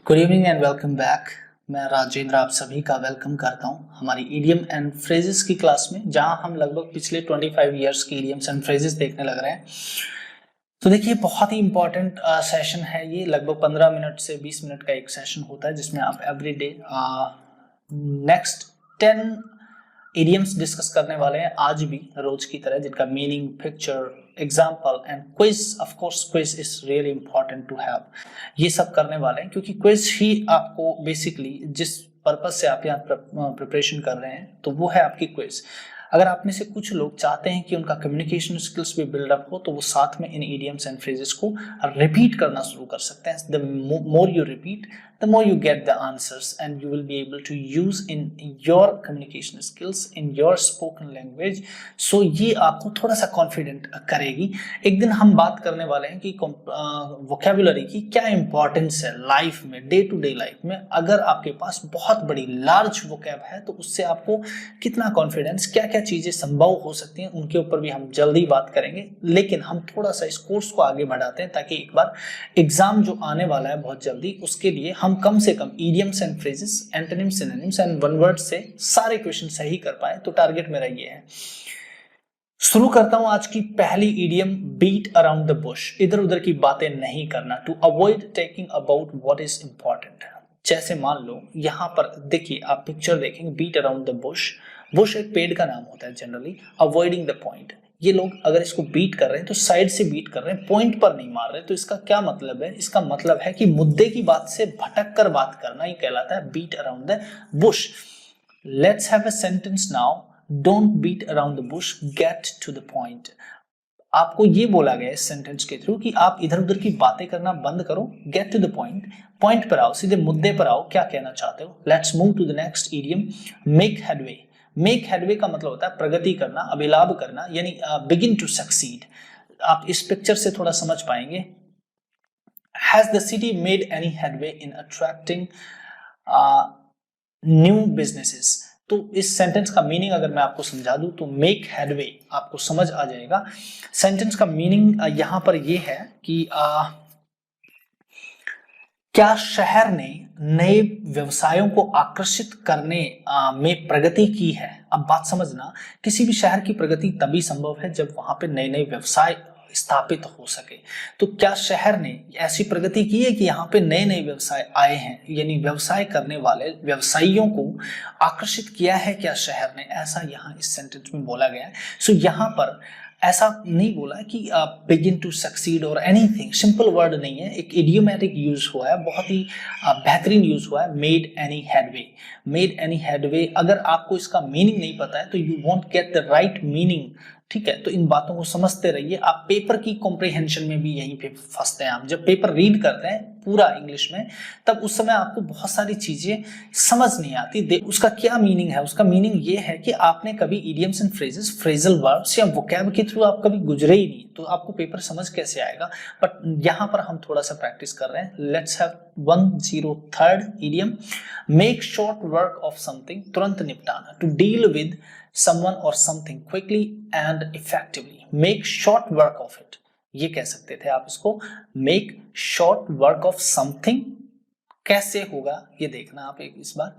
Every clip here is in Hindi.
Good evening and welcome back. मैं राजेंद्र आप सभी का वेलकम करता हूं हमारी इडियम एंड फ्रेजेस की क्लास में, जहां हम लगभग पिछले 25 इयर्स की इडियम्स एंड फ्रेजेस देखने लग रहे हैं। तो देखिए, बहुत ही इंपॉर्टेंट सेशन है ये। लगभग 15 मिनट से 20 मिनट का एक सेशन होता है जिसमें आप every day next 10 idioms discuss करने वाले हैं, आज भी रोज की तरह, जिनका meaning, picture, example and quiz. Of course quiz is really important to have. ये सब करने वाले हैं क्योंकि क्विज ही आपको बेसिकली जिस पर्पज से आप यहाँ प्रिपरेशन कर रहे हैं तो वो है आपकी क्विज। अगर आप में से कुछ लोग चाहते हैं कि उनका कम्युनिकेशन स्किल्स भी बिल्डअप हो, तो वो साथ में इन इडियम्स एंड फ्रेजेस को रिपीट करना शुरू कर सकते हैं। The more you repeat, the more you get the answers and you will be able to use in your communication skills in your spoken language. So ये आपको थोड़ा सा कॉन्फिडेंट करेगी। एक दिन हम बात करने वाले हैं कि वोकैबुलरी की क्या इंपॉर्टेंस है लाइफ में, डे टू डे लाइफ में। अगर आपके पास बहुत बड़ी लार्ज वोकैब है तो उससे आपको कितना कॉन्फिडेंस, क्या क्या चीजें संभव हो सकती हैं, उनके ऊपर भी हम जल्दी बात करेंगे। लेकिन हम थोड़ा सा इस कोर्स को आगे बढ़ाते हैं ताकि एक बार एग्जाम जो आने वाला है बहुत जल्दी, उसके लिए हम कम से कम idioms and phrases, antonyms, synonyms and one word से सारे क्वेश्चन सही कर पाए। तो टारगेट मेरा ये है। शुरू करता हूं आज की पहली idiom, beat around the bush. इधर उधर की बातें नहीं करना, to avoid taking about what is important. जैसे मान लो यहां पर देखिए, आप पिक्चर देखेंगे, beat around the bush. Bush एक पेड़ का नाम होता है जनरली। अवॉइडिंग द पॉइंट, ये लोग अगर इसको बीट कर रहे हैं तो साइड से बीट कर रहे हैं, पॉइंट पर नहीं मार रहे। तो इसका क्या मतलब है? इसका मतलब है कि मुद्दे की बात से भटक कर बात करना, ये कहलाता है beat around the bush. Let's have a sentence now, don't beat around the bush, get to the point. आपको ये बोला गया इस सेंटेंस के थ्रू कि आप इधर उधर की बातें करना बंद करो, get to the point, point पर आओ, सीधे मुद्दे पर आओ, क्या कहना चाहते हो। Let's move to the next idiom, make headway. Make headway का मतलब होता है प्रगति करना, अभिलाभ करना, यानी बिगिन टू सक्सीड। आप इस पिक्चर से थोड़ा समझ पाएंगे। Has the city made any headway in attracting new businesses. तो इस सेंटेंस का मीनिंग अगर मैं आपको समझा दूं तो मेक हेडवे आपको समझ आ जाएगा। सेंटेंस का मीनिंग यहां पर यह है कि क्या शहर ने नए व्यवसायों को आकर्षित करने में प्रगति की है। अब बात समझना, किसी भी शहर की प्रगति तभी संभव है जब वहां पे नए नए व्यवसाय स्थापित हो सके। तो क्या शहर ने ऐसी प्रगति की है कि यहाँ पे नए नए व्यवसाय आए हैं, यानी व्यवसाय करने वाले व्यवसायियों को आकर्षित किया है क्या शहर ने, ऐसा यहाँ इस सेंटेंस में बोला गया है। सो यहाँ पर ऐसा नहीं बोला कि बिगिन टू सक्सीड और एनीथिंग, सिंपल वर्ड नहीं है, एक इडियोमैटिक यूज हुआ है, बहुत ही बेहतरीन यूज हुआ है, made any headway. Made any headway, अगर आपको इसका मीनिंग नहीं पता है तो you won't get the right meaning. ठीक है, तो इन बातों को समझते रहिए। आप पेपर की कॉम्प्रिहेंशन में भी यहीं पे फंसते हैं। आप जब पेपर रीड करते हैं पूरा इंग्लिश में, तब उस समय आपको बहुत सारी चीजें समझ नहीं आती। उसका क्या मीनिंग है? उसका मीनिंग ये है कि आपने कभी idioms and phrases, phrasal words या वोकैब के थ्रू आप कभी गुजरे ही नहीं, तो आपको पेपर समझ कैसे आएगा। बट यहाँ पर हम थोड़ा सा प्रैक्टिस कर रहे हैं। Let's have 103rd idiom, make short work of something, तुरंत निपटाना, to deal with someone or something quickly and effectively. Make short work of it. ये कह सकते थे आप इसको, make short work of something। कैसे होगा ये देखना आप एक इस बार।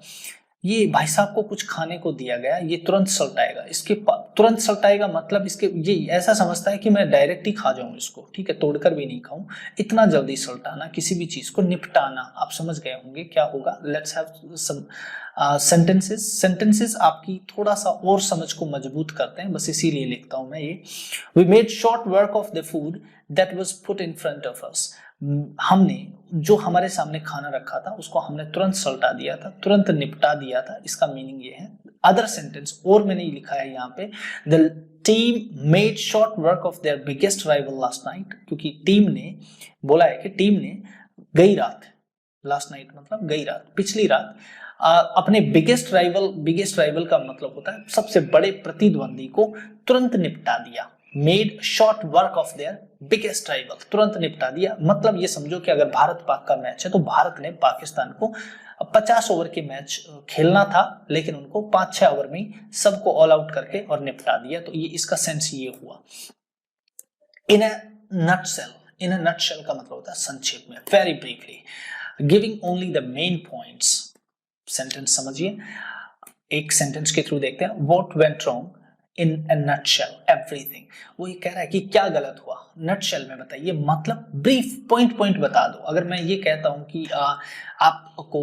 ये भाई साहब को कुछ खाने को दिया गया, ये तुरंत सल्टाएगा। इसके तुरंत सल्टाएगा मतलब इसके ये ऐसा समझता है कि मैं डायरेक्ट ही खा जाऊं इसको, ठीक है, तोड़कर भी नहीं खाऊं। इतना जल्दी सल्टाना, किसी भी चीज को निपटाना, आप समझ गए होंगे क्या होगा। Let's have some sentences. Sentences आपकी थोड़ा सा और समझ को मजबूत करते हैं, बस इसीलिए लिखता हूं मैं ये। We made short work of the food that was put in front of us. हमने जो हमारे सामने खाना रखा था उसको हमने तुरंत सल्टा दिया था, तुरंत निपटा दिया था। इसका मीनिंग ये है। अदर सेंटेंस और मैंने लिखा है यहाँ पे, the team made short work of their biggest rival last night. क्योंकि टीम ने बोला है कि टीम ने गई रात, लास्ट नाइट मतलब गई रात, पिछली रात, अपने बिगेस्ट राइवल का मतलब होता है सबसे बड़े प्रतिद्वंदी को तुरंत निपटा दिया। Made short work of their biggest rival, तुरंत निपटा दिया। मतलब ये समझो कि अगर भारत पाक का मैच है तो भारत ने पाकिस्तान को 50 ओवर के मैच खेलना था, लेकिन उनको 5-6 ओवर में सबको ऑल आउट करके और निपटा दिया। तो ये इसका सेंस ये हुआ। इन a nutshell, in a nutshell का मतलब होता है संक्षेप में, very briefly. Giving only the main points. Sentence समझिए, एक सेंटेंस के थ्रू देखते हैं। What went wrong in a nutshell everything. वो ये कह रहा है कि क्या गलत हुआ, नटशेल में बताइए, मतलब ब्रीफ पॉइंट पॉइंट बता दो। अगर मैं ये कहता हूं कि आपको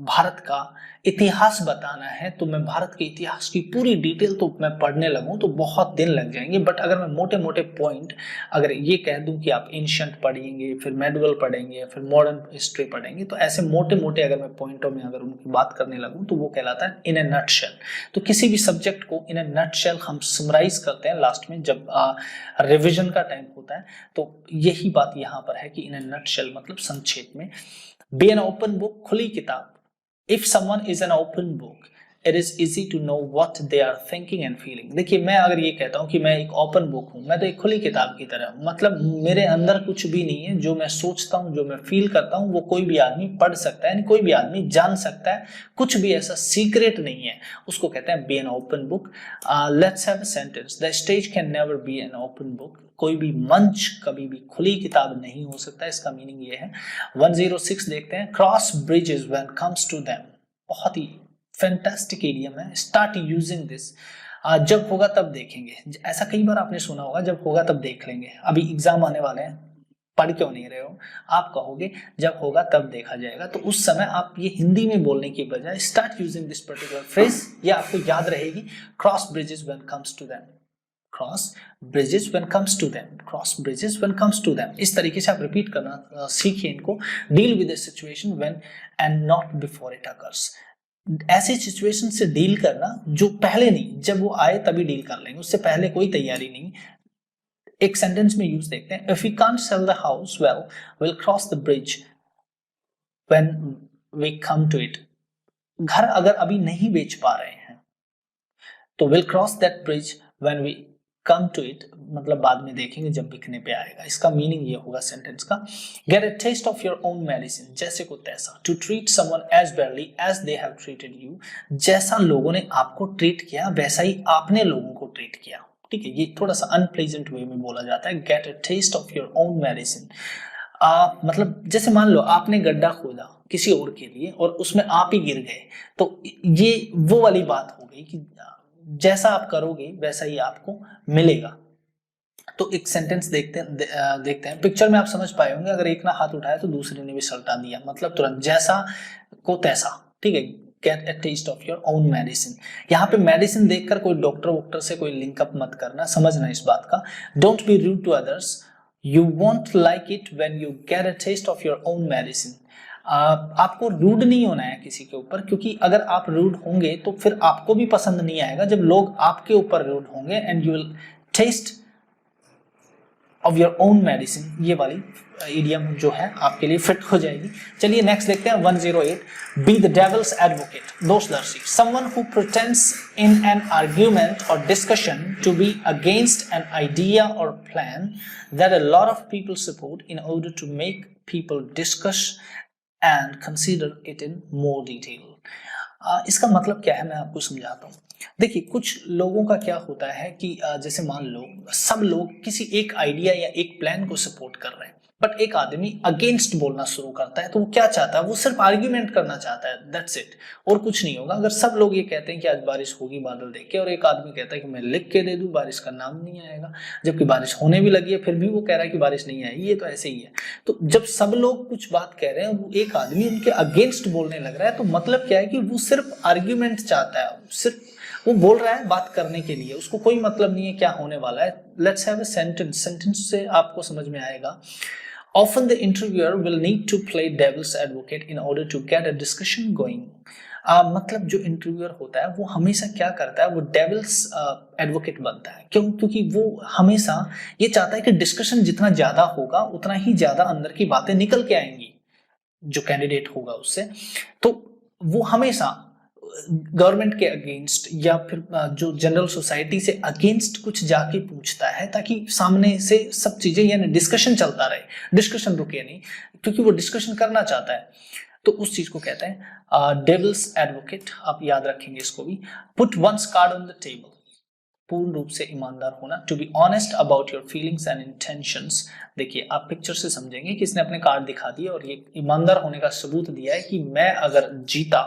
भारत का इतिहास बताना है, तो मैं भारत के इतिहास की पूरी डिटेल तो मैं पढ़ने लगूं तो बहुत दिन लग जाएंगे। बट अगर मैं मोटे मोटे पॉइंट अगर ये कह दूं कि आप एंशिएंट पढ़ेंगे, फिर मेडिवल पढ़ेंगे, फिर मॉडर्न हिस्ट्री पढ़ेंगे, तो ऐसे मोटे मोटे अगर मैं पॉइंटों में अगर उनकी बात करने लगूं तो वो कहलाता है इन ए नटशेल। तो किसी भी सब्जेक्ट को इन ए नटशेल हम समराइज करते हैं लास्ट में जब रिविजन का टाइम होता है। तो यही बात यहाँ पर है कि इन ए नटशेल मतलब संक्षेप में। बी एन ओपन बुक, खुली किताब। If someone is an open book, it is easy to know what they are thinking and feeling। देखिए, मैं अगर ये कहता हूँ कि मैं एक ओपन बुक हूँ, मैं तो एक खुली किताब की तरह हूँ, मतलब मेरे अंदर कुछ भी नहीं है। जो मैं सोचता हूँ, जो मैं फील करता हूँ, वो कोई भी आदमी पढ़ सकता है, यानी कोई भी आदमी जान सकता है। कुछ भी ऐसा सीक्रेट नहीं है, उसको कहते हैं be an open book. Let's have a sentence, the stage can never be an open book. कोई भी मंच कभी भी खुली किताब नहीं हो सकता, इसका मीनिंग ये है। 106 देखते हैं। Cross bridges when comes to them. बहुत ही फैंटास्टिक इडियम है, स्टार्ट यूजिंग दिस। जब होगा तब देखेंगे, ऐसा कई बार आपने सुना होगा, जब होगा तब देख लेंगे। अभी एग्जाम आने वाले हैं, पढ़ क्यों नहीं रहे हो, आप कहोगे जब होगा तब देखा जाएगा। तो उस समय आप ये हिंदी में बोलने की बजाय start using this particular phrase, ये आपको याद रहेगी। Cross bridges when comes to them, cross bridges when comes to them, cross bridges when comes to them. इस तरीके से आप रिपीट करना सीखिए इनको। Deal with the situation when and not before it occurs. ऐसी सिचुएशन से डील करना जो पहले नहीं, जब वो आए तभी डील कर लेंगे, उससे पहले कोई तैयारी नहीं। एक सेंटेंस में यूज देखते हैं। If we can't sell the house well, will cross the bridge when we come to it. घर अगर अभी नहीं बेच पा रहे हैं तो will cross that bridge when we come to it, मतलब बाद में देखेंगे जब बिकने पे आएगा। इसका मीनिंग ये होगा सेंटेंस का। Get a taste of your own medicine, जैसे को तैसा। To treat someone as badly as they have treated you, जैसा लोगों ने आपको ट्रीट किया वैसा ही आपने लोगों को ट्रीट किया। ठीक है, ये थोड़ा सा अनप्लेजेंट वे में बोला जाता है। Get a taste of your own medicine, मतलब जैसे मान लो आपने गड्ढा खोदा किसी और के लिए और उसमें आप ही गिर गए, तो ये वो वाली बात हो गई कि जैसा आप करोगे वैसा ही आपको मिलेगा। तो एक सेंटेंस देखते हैं। पिक्चर में आप समझ पाए होंगे, अगर एक ना हाथ उठाया तो दूसरे ने भी सल्टा दिया, मतलब तुरंत जैसा को तैसा। ठीक है, get a taste of your own medicine. यहाँ पे मेडिसिन देखकर कोई डॉक्टर वॉक्टर से कोई लिंकअप मत करना, समझना इस बात का। Don't be rude to others, you won't like it when you get a taste of your own medicine. आपको रूड नहीं होना है किसी के ऊपर, क्योंकि अगर आप रूड होंगे तो फिर आपको भी पसंद नहीं आएगा जब लोग आपके ऊपर रूड होंगे। And you will taste of your own medicine, ये वाली इडियम जो है आपके लिए फिट हो जाएगी। चलिए नेक्स्ट देखते हैं 108। बी द डेविल्स एडवोकेट, दोषदर्शी। Someone who pretends in an argument और discussion to be against an idea और plan that a lot of people support in order to make people discuss and consider it in more detail. इसका मतलब क्या है, मैं आपको समझाता हूँ। देखिए, कुछ लोगों का क्या होता है कि जैसे मान लो सब लोग किसी एक आइडिया या एक प्लान को सपोर्ट कर रहे हैं, बट एक आदमी अगेंस्ट बोलना शुरू करता है। तो वो क्या चाहता है, वो सिर्फ आर्ग्यूमेंट करना चाहता है, दैट्स इट, और कुछ नहीं होगा। अगर सब लोग ये कहते हैं कि आज बारिश होगी बादल देख के, और एक आदमी कहता है कि मैं लिख के दे दूं, बारिश का नाम नहीं आएगा, जबकि बारिश होने भी लगी है, फिर भी वो कह रहा है कि बारिश नहीं आएगी, ये तो ऐसे ही है। तो जब सब लोग कुछ बात कह रहे हैं, वो एक आदमी उनके अगेंस्ट बोलने लग रहा है, तो मतलब क्या है कि वो सिर्फ आर्ग्यूमेंट चाहता है, सिर्फ वो बोल रहा है बात करने के लिए, उसको कोई मतलब नहीं है क्या होने वाला है। Let's have a sentence, sentence से आपको समझ में आएगा। Often the interviewer will need to play devil's advocate in order to get a discussion going। मतलब जो इंटरव्यूअर होता है वो हमेशा क्या करता है, वो डेविल्स एडवोकेट बनता है। क्यों? क्योंकि वो हमेशा ये चाहता है कि डिस्कशन जितना ज्यादा होगा उतना ही ज्यादा अंदर की बातें निकल के आएंगी जो कैंडिडेट होगा उससे। तो वो हमेशा गवर्नमेंट के अगेंस्ट या फिर जो जनरल सोसाइटी से अगेंस्ट कुछ जाके पूछता है, ताकि सामने से सब चीजें यानी डिस्कशन चलता रहे, डिस्कशन रुके नहीं, क्योंकि वो डिस्कशन करना चाहता है। तो उस चीज को कहते हैं डेविल्स एडवोकेट। आप याद रखेंगे इसको भी। Put one's card on the table, पूर्ण रूप से ईमानदार होना, to be honest about your feelings and intentions. देखिए आप पिक्चर से समझेंगे कि इसने अपने कार्ड दिखा दिए और ये ईमानदार होने का सबूत दिया है कि मैं अगर जीता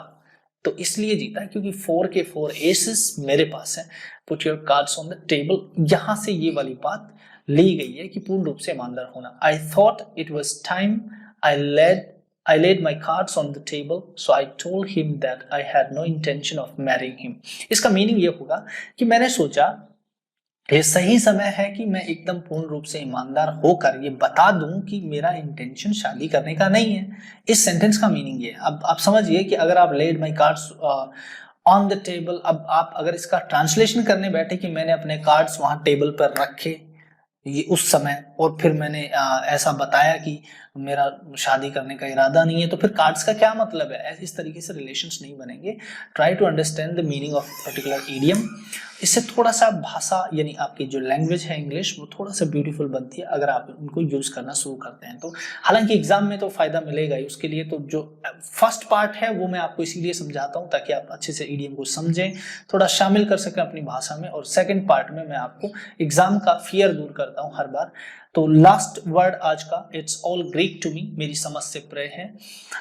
तो इसलिए जीता है क्योंकि 4 के 4 एसेस मेरे पास है। Put your cards on the table, यहां से ये वाली बात ली गई है कि पूर्ण रूप से ईमानदार होना। I thought it was time I laid my cards on the table, so I told him that I had no intention of marrying him. इसका मीनिंग ये होगा कि मैंने सोचा ये सही समय है कि मैं एकदम पूर्ण रूप से ईमानदार होकर ये बता दूं कि मेरा इंटेंशन शादी करने का नहीं है। इस सेंटेंस का मीनिंग ये है। अब आप समझिए कि अगर आप laid my cards on the table, अब आप अगर इसका ट्रांसलेशन करने बैठे कि मैंने अपने कार्ड्स वहां टेबल पर रखे ये उस समय और फिर मैंने ऐसा बताया कि मेरा शादी करने का इरादा नहीं है, तो फिर कार्ड्स का क्या मतलब है? इस तरीके से रिलेशंस नहीं बनेंगे। Try to understand the meaning of particular idiom. इससे थोड़ा सा भाषा यानी आपकी जो लैंग्वेज है इंग्लिश वो थोड़ा सा ब्यूटीफुल बनती है अगर आप उनको यूज करना शुरू करते हैं तो। हालांकि एग्जाम में तो फायदा मिलेगा ही, उसके लिए तो जो फर्स्ट पार्ट है वो मैं आपको इसीलिए समझाता हूँ ताकि आप अच्छे से इडियम को समझें, थोड़ा शामिल कर सकें अपनी भाषा में। और सेकेंड पार्ट में मैं आपको एग्जाम का फियर दूर करता हूँ हर बार। तो लास्ट वर्ड आज का, it's all Greek to me, मेरी समझ से परे है।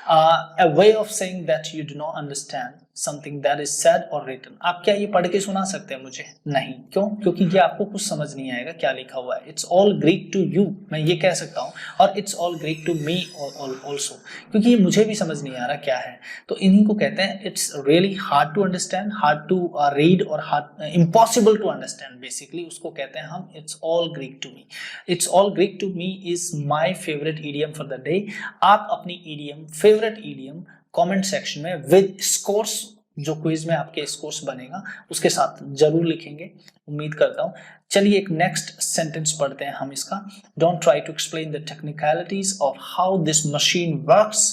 A way of saying that you do not understand something that is said और रिटन। आप क्या ये पढ़ के सुना सकते हैं मुझे? नहीं। क्यों? क्योंकि ये आपको कुछ समझ नहीं आएगा क्या लिखा हुआ है। It's all Greek to you, मैं ये कह सकता हूँ, और it's all Greek to me also, क्योंकि ये मुझे भी समझ नहीं आ रहा क्या है। तो इन्हीं को कहते हैं it's really hard to understand, hard to read और hard impossible to understand. Basically उसको कहते हैं हम it's all Greek to me. It's all Greek to me is my favourite idiom for the day. आप अपनी idiom, favourite idiom comment section में विद स्कोर्स, जो क्विज में आपके स्कोर्स बनेगा उसके साथ जरूर लिखेंगे, उम्मीद करता हूं। चलिए एक नेक्स्ट सेंटेंस पढ़ते हैं हम इसका। Don't try to explain the technicalities of how this machine works,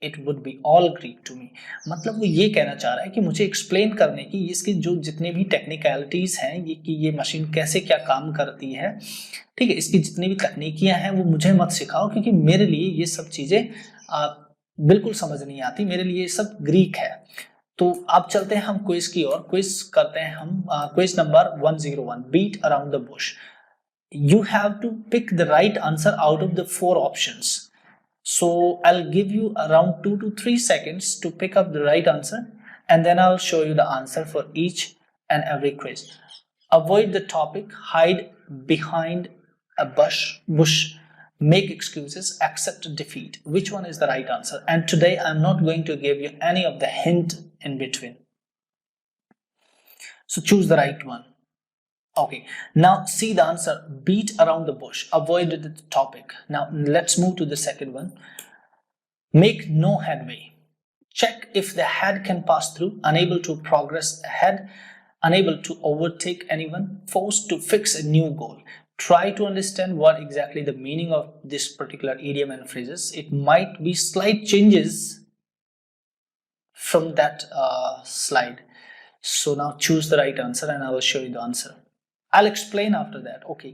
it would be all Greek to me. मतलब वो ये कहना चाह रहा है कि मुझे एक्सप्लेन करने की इसकी जो जितनी भी टेक्निकलिटीज हैं ये कि ये मशीन कैसे क्या काम करती है, ठीक है, इसकी जितनी भी तकनीकियां हैं वो मुझे मत सिखाओ क्योंकि मेरे लिए ये सब चीजें बिल्कुल समझ नहीं आती, मेरे लिए ये सब ग्रीक है। तो अब चलते हैं हम क्विज की ओर। क्विज करते हैं हम। Quiz number 101, beat around the bush. You have to pick the right answer out of the 4 options. So I'll give you around 2 to 3 seconds to pick up the right answer and then I'll show you the answer for each and every quiz. Avoid the topic, hide behind a bush, make excuses, accept defeat. Which one is the right answer? And today I'm not going to give you any of the hint in between. So choose the right one. Okay, now see the answer. Beat around the bush, avoid the topic. Now let's move to the second one. Make no headway. Check if the head can pass through, unable to progress ahead, unable to overtake anyone, forced to fix a new goal. Try to understand what exactly the meaning of this particular idiom and phrases. It might be slight changes from that slide. So now choose the right answer and I will show you the answer. I'll explain after that. Okay,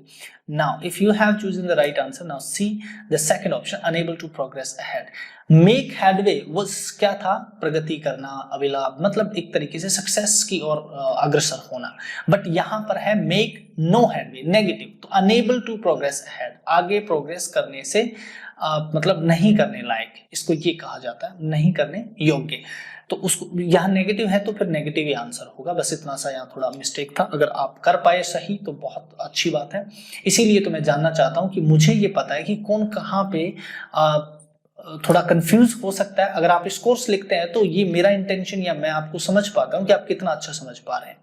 now if you have chosen the right answer, now see the second option, unable to progress ahead. Make headway was क्या था? प्रगति करना, अविलाप, मतलब एक तरीके से सक्सेस की ओर अग्रसर होना। बट यहां पर है make no headway, नेगेटिव। तो unable to progress ahead, आगे प्रोग्रेस करने से मतलब नहीं करने लायक, इसको ये कहा जाता है, नहीं करने योग्य। तो उसको यहाँ नेगेटिव है तो फिर नेगेटिव ही आंसर होगा। बस इतना सा यहाँ थोड़ा मिस्टेक था। अगर आप कर पाए सही तो बहुत अच्छी बात है। इसीलिए तो मैं जानना चाहता हूँ कि मुझे ये पता है कि कौन कहाँ पे थोड़ा कंफ्यूज हो सकता है। अगर आप इस कोर्स लिखते हैं तो ये मेरा इंटेंशन या मैं आपको समझ पाता हूँ कि आप कितना अच्छा समझ पा रहे हैं।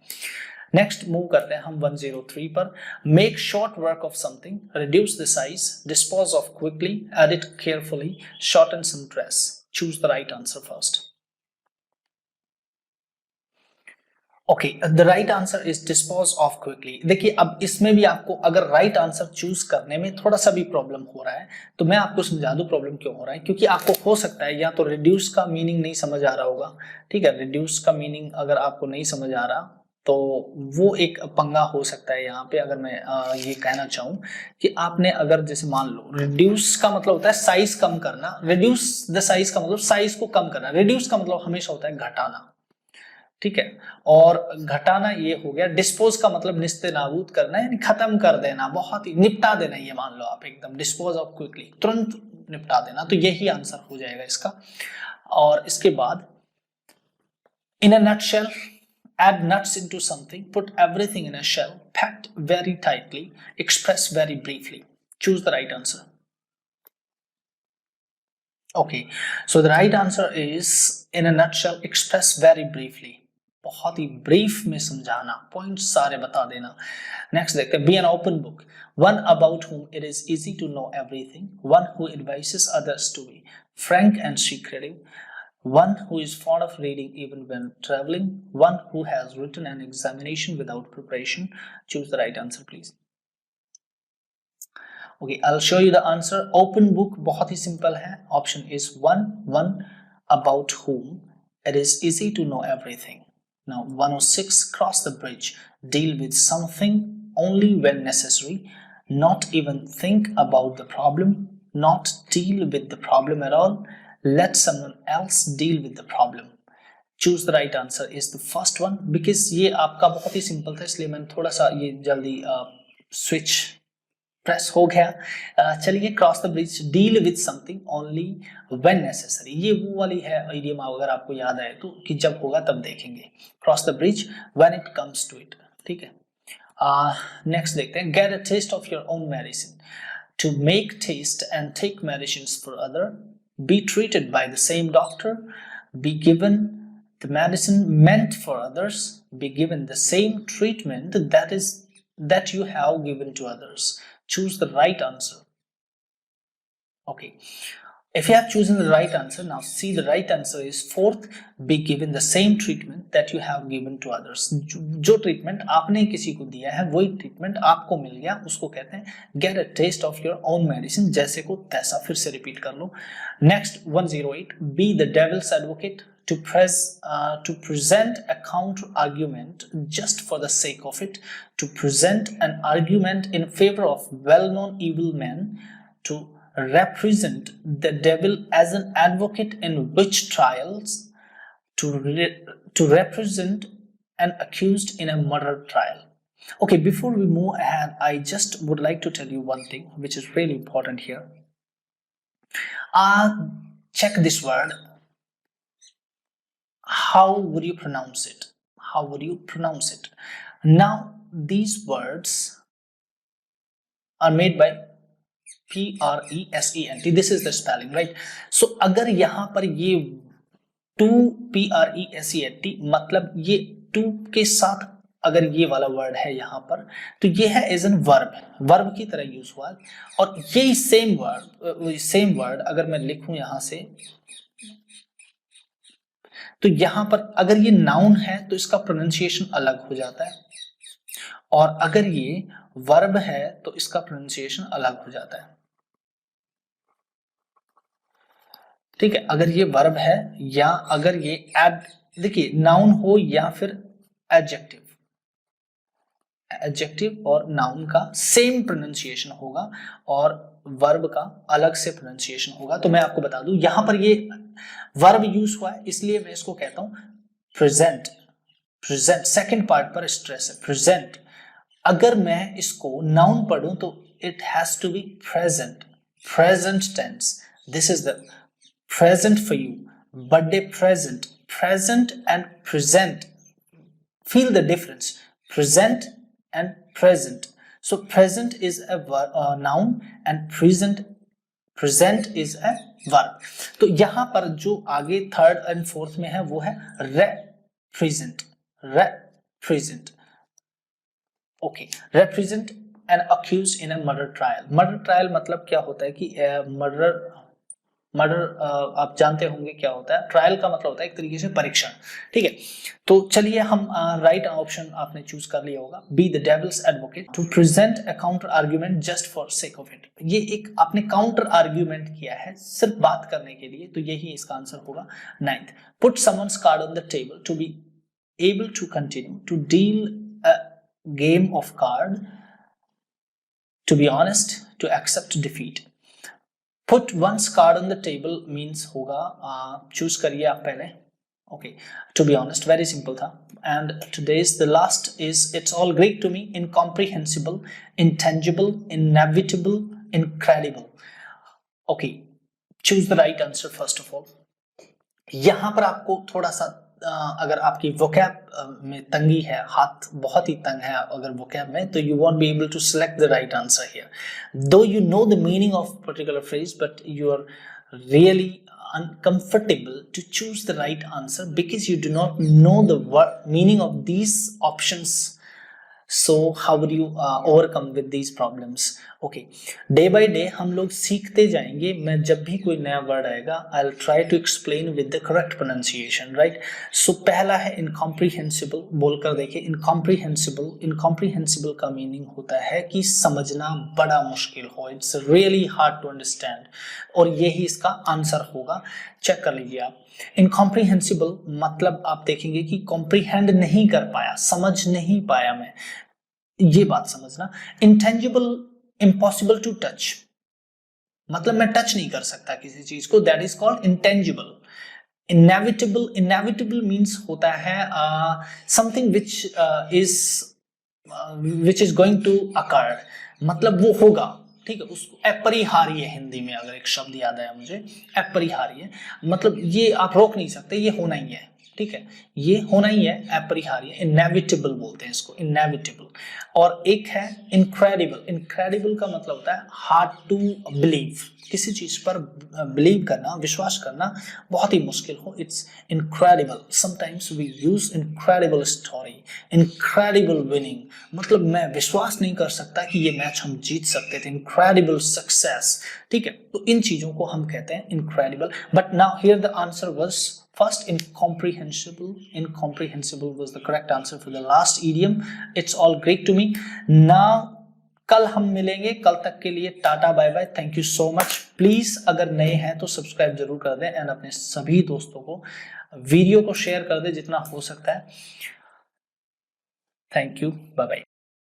नेक्स्ट मूव करते हैं हम 103 पर। Make short work of something, reduce the size, dispose of quickly, edit carefully, shorten some dress. Choose the right answer first. Okay, the right answer is dispose of quickly. देखिए अब इसमें भी आपको अगर राइट आंसर चूज करने में थोड़ा सा भी प्रॉब्लम हो रहा है तो मैं आपको समझा दूं प्रॉब्लम क्यों हो रहा है। क्योंकि आपको हो सकता है या तो रिड्यूस का मीनिंग नहीं समझ आ रहा होगा, ठीक है, रिड्यूस का मीनिंग अगर आपको नहीं समझ आ रहा तो वो एक पंगा हो सकता है यहाँ पे। अगर मैं ये कहना चाहूँ कि आपने अगर जैसे मान लो रिड्यूस का मतलब होता है साइज कम करना, रिड्यूस द साइज का मतलब साइज को कम करना, रिड्यूस का मतलब हमेशा होता है घटाना। ठीक है। और घटाना ये हो गया, डिस्पोज का मतलब निस्ते नाबूद करना यानी खत्म कर देना, बहुत ही निपटा देना, ये मान लो आप एकदम डिस्पोज ऑफ क्विकली, तुरंत निपटा देना, तो यही आंसर हो जाएगा इसका। और इसके बाद in a nutshell, add nuts into something, put everything in a shell, packed very tightly, express very briefly. Choose the right answer. Okay, so the right answer is in a nutshell, express very briefly. बहुत ही brief में समझाना, points सारे बता देना. Next देखते हैं, be an open book, one about whom it is easy to know everything, one who advises others to be frank and secretive, one who is fond of reading even when traveling, one who has written an examination without preparation. Choose the right answer, please. Okay, I'll show you the answer. Open book बहुत ही simple है. Option is one about whom it is easy to know everything. Now 106, cross the bridge, deal with something only when necessary, not even think about the problem, not deal with the problem at all, let someone else deal with the problem. Choose the right answer is the first one, because ये आपका बहुत ही सिंपल था इसलिए मैंने थोड़ा सा ये जल्दी स्विच प्रेस हो गया। चलिए, cross the bridge, deal with something only when necessary, ये वो वाली है इडियम, अगर आपको याद आए तो, कि जब होगा तब देखेंगे। Cross the bridge when it comes to it, ठीक है। नेक्स्ट देखते हैं, get a taste of your own medicine, to make taste and take medicines for other, be treated by the same doctor, be given the medicine meant for others, be given the same treatment that you have given to others. Choose the right answer. Okay, if you have chosen the right answer, now see the right answer is fourth, be given the same treatment that you have given to others. जो ट्रीटमेंट आपने किसी को दिया है वही ट्रीटमेंट आपको मिल गया, उसको कहते हैं get a taste of your own medicine. जैसे को तैसा, फिर से रिपीट कर लो। Next 108, be the devil's advocate, to present a counter argument just for the sake of it, to present an argument in favor of well-known evil men, to represent the devil as an advocate in witch trials, to represent an accused in a murder trial. Okay, before we move ahead, I just would like to tell you one thing which is really important here. Check this word. How would you pronounce it? How would you pronounce it? Now these words are made by present. This is the spelling, right? So अगर यहाँ पर ये to present मतलब ये to के साथ अगर ये वाला वर्ड है यहाँ पर, तो ये है एज एन वर्ब की तरह यूज हुआ। और ये सेम वर्ड अगर मैं लिखूं यहाँ से, तो यहाँ पर अगर ये नाउन है तो इसका प्रोनाउंसिएशन अलग हो जाता है, और अगर ये वर्ब है तो इसका प्रोनाउंसिएशन अलग हो जाता है। ठीक है, अगर ये वर्ब है या अगर ये देखिए नाउन हो या फिर एडजेक्टिव और नाउन का सेम प्रोनाउंसिएशन होगा और वर्ब का अलग से प्रोनाउंसिएशन होगा। तो मैं आपको बता दूं, यहां पर ये वर्ब यूज हुआ है इसलिए मैं इसको कहता हूं प्रेजेंट। सेकंड पार्ट पर स्ट्रेस है, प्रेजेंट। अगर मैं इसको नाउन पढ़ूं तो it has to be present tense. This is the present for you, birthday present and present, feel the difference, present and present. So present is a noun and present is a verb. तो यहां पर जो आगे थर्ड एंड फोर्थ में है वो है represent. Okay, represent an accused in a murder trial मतलब क्या होता है कि मर्डर आप जानते होंगे क्या होता है। ट्रायल का मतलब होता है एक तरीके से परीक्षण। ठीक है, तो चलिए हम राइट ऑप्शन आपने चूज कर लिया होगा, be the devil's advocate, to present a counter argument just for sake of it. ये एक आपने काउंटर आर्ग्यूमेंट किया है सिर्फ बात करने के लिए, तो यही इसका आंसर होगा। 9th, put someone's card on the table to be able to continue to deal a game of card, to be honest, to accept defeat. Put one's card on the table means होगा, चूज करिए आप पहले, Okay, to be honest, very simple था. And today's the last is it's all Greek to me. Incomprehensible, intangible, inevitable, incredible. Okay, choose the right answer first of all. यहाँ पर आपको थोड़ा सा अगर आपकी वोकैब में तंगी है, हाथ बहुत ही तंग है अगर वोकैब में, तो you won't be able to select the right answer here. Though you know the meaning of particular phrase, but you are really uncomfortable to choose the right answer because you do not know the meaning of these options. So how would you overcome with these problems? Okay, day by day हम लोग सीखते जाएंगे. मैं जब भी कोई नया वर्ड आएगा I'll try to explain with the correct pronunciation, right? So पहला है incomprehensible. बोलकर देखिए, incomprehensible का मीनिंग होता है कि समझना बड़ा मुश्किल हो. It's really hard to understand. और यही इसका आंसर होगा. चेक कर लीजिए आप. इनकॉम्प्रीहेंसिबल मतलब आप देखेंगे कि कॉम्प्रीहेंड नहीं कर पाया, समझ नहीं पाया मैं, ये बात समझना. इंटेंजिबल, इम्पॉसिबल टू टच, मतलब मैं टच नहीं कर सकता किसी चीज को, that is called intangible. Inevitable means होता है something which is going to occur, मतलब वो होगा, ठीक है. उसको अपरिहार्य, हिंदी में अगर एक शब्द याद आया मुझे, अपरिहार्य, मतलब ये आप रोक नहीं सकते, ये होना ही है, ठीक है, ये होना ही है, अपरिहार्य. इनएविटेबल बोलते हैं इसको, इनएविटेबल. और एक है इनक्रेडिबल. इनक्रेडिबल का मतलब होता है हार्ड टू बिलीव, किसी चीज पर बिलीव करना, विश्वास करना बहुत ही मुश्किल हो. It's incredible. Sometimes we use incredible story, incredible winning, मतलब मैं विश्वास नहीं कर सकता कि ये मैच हम जीत सकते थे. इनक्रेडिबल सक्सेस, ठीक है. तो इन चीजों को हम कहते हैं incredible. But now here the answer was first incomprehensible. Incomprehensible was the correct answer for the last idiom. It's all Greek to me. Now कल हम मिलेंगे. कल तक के लिए tata bye bye. Thank you so much. Please अगर नए हैं तो सब्सक्राइब जरूर कर दें एंड अपने सभी दोस्तों को वीडियो को शेयर कर दें जितना हो सकता है. Thank you. Bye bye.